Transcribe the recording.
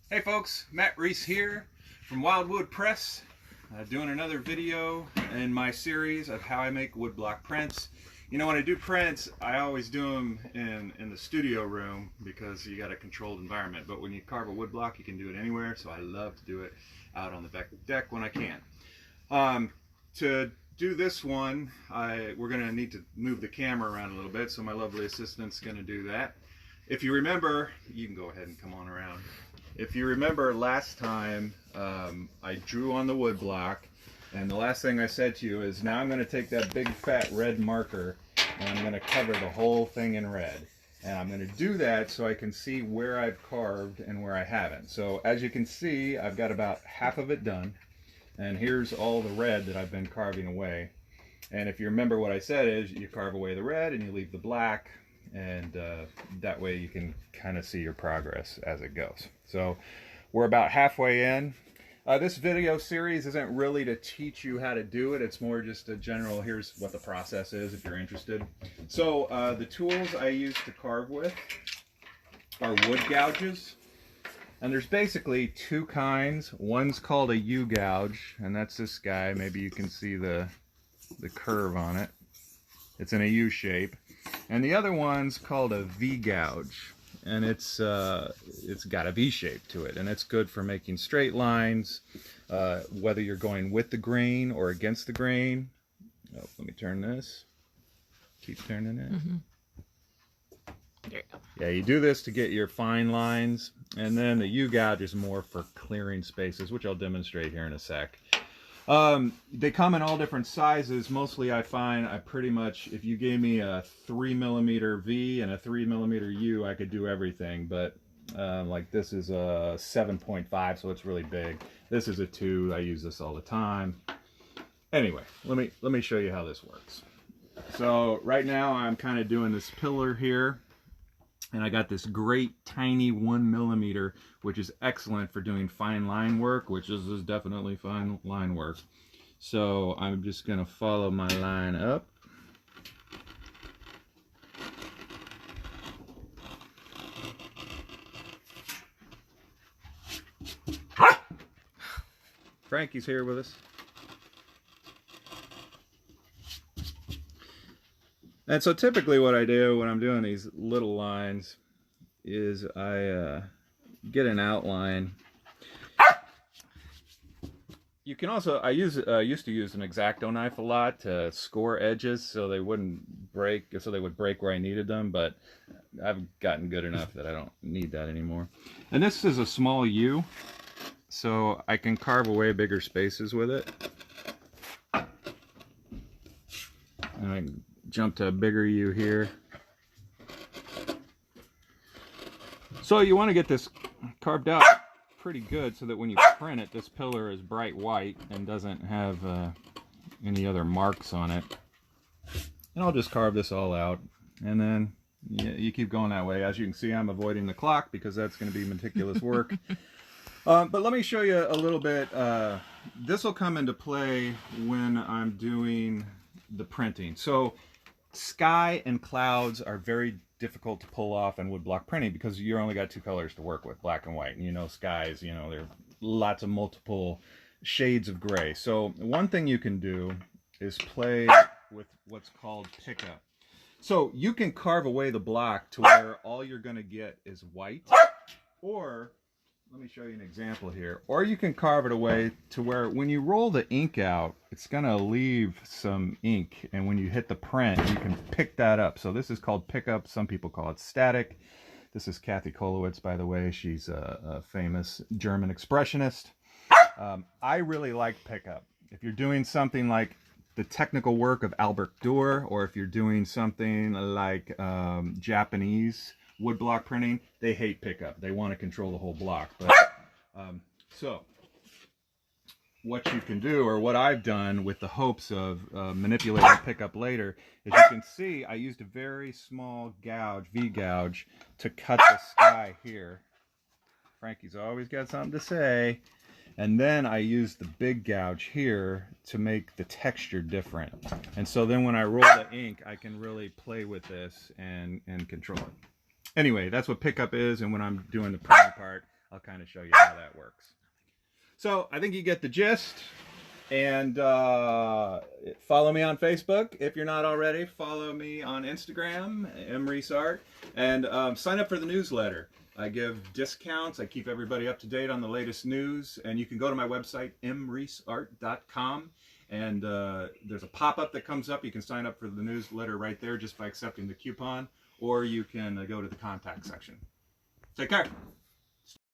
Hey folks, Matt Reese here from Wildwood Press, doing another video in my series of how I make woodblock prints. You know, when I do prints, I always do them in the studio room because you got a controlled environment. But when you carve a woodblock, you can do it anywhere, so I love to do it out on the back deck when I can. To do this one, we're going to need to move the camera around a little bit, so my lovely assistant's going to do that. If you remember, you can go ahead and come on around. If you remember last time, I drew on the wood block, and the last thing I said to you is now I'm going to take that big fat red marker and I'm going to cover the whole thing in red. And I'm going to do that so I can see where I've carved and where I haven't. So as you can see, I've got about half of it done, and here's all the red that I've been carving away. And if you remember, what I said is you carve away the red and you leave the black, and that way you can kind of see your progress as it goes. So we're about halfway in. This video series isn't really to teach you how to do it, it's more just a general, here's what the process is if you're interested. So the tools I use to carve with are wood gouges, and there's basically two kinds. One's called a U-gouge, and that's this guy. Maybe you can see the curve on it. It's in a U shape. And the other one's called a V-gouge, and it's got a V shape to it, and it's good for making straight lines, whether you're going with the grain or against the grain. Oh, let me turn this. Keep turning it. Mm-hmm. There you go. Yeah, you do this to get your fine lines, and then the U-gouge is more for clearing spaces, which I'll demonstrate here in a sec. They come in all different sizes. Mostly I find I pretty much, if you gave me a 3mm V and a 3mm U, I could do everything. But like this is a 7.5, so it's really big. This is a 2. I use this all the time. Anyway, let me show you how this works. So right now I'm kind of doing this pillar here, and I got this great tiny 1mm, which is excellent for doing fine line work, which is definitely fine line work. So I'm just going to follow my line up. Frankie's here with us. And so typically what I do when I'm doing these little lines is I get an outline. You can also, I used to use an X-Acto knife a lot to score edges so they wouldn't break, so they would break where I needed them, but I've gotten good enough that I don't need that anymore. And this is a small U, so I can carve away bigger spaces with it. And I can jump to a bigger U here. So you want to get this carved out pretty good so that when you print it, this pillar is bright white and doesn't have any other marks on it. And I'll just carve this all out, and then you keep going that way. As you can see, I'm avoiding the clock because that's going to be meticulous work. But let me show you a little bit. This will come into play when I'm doing the printing. So sky and clouds are very difficult to pull off in woodblock printing because you only got two colors to work with, black and white. And you know, skies, you know, there are lots of multiple shades of gray. So one thing you can do is play with what's called pickup. So you can carve away the block to where all you're going to get is white, or let me show you an example here. Or you can carve it away to where when you roll the ink out, it's going to leave some ink. And when you hit the print, you can pick that up. So this is called pickup. Some people call it static. This is Kathy Kollwitz, by the way. She's a famous German expressionist. I really like pickup. If you're doing something like the technical work of Albert Dürer, or if you're doing something like Japanese woodblock printing, they hate pickup. They want to control the whole block. But so what you can do, or what I've done with the hopes of manipulating pickup later, is you can see I used a very small gouge, V-gouge, to cut the sky here. Frankie's always got something to say. And then I used the big gouge here to make the texture different. And so then when I roll the ink, I can really play with this and control it. Anyway, that's what pickup is, and when I'm doing the printing part, I'll kind of show you how that works. So I think you get the gist. And follow me on Facebook if you're not already. Follow me on Instagram, mreesart, and sign up for the newsletter. I give discounts. I keep everybody up to date on the latest news. And you can go to my website, mreesart.com. And there's a pop-up that comes up. You can sign up for the newsletter right there just by accepting the coupon. Or you can go to the contact section. Take care.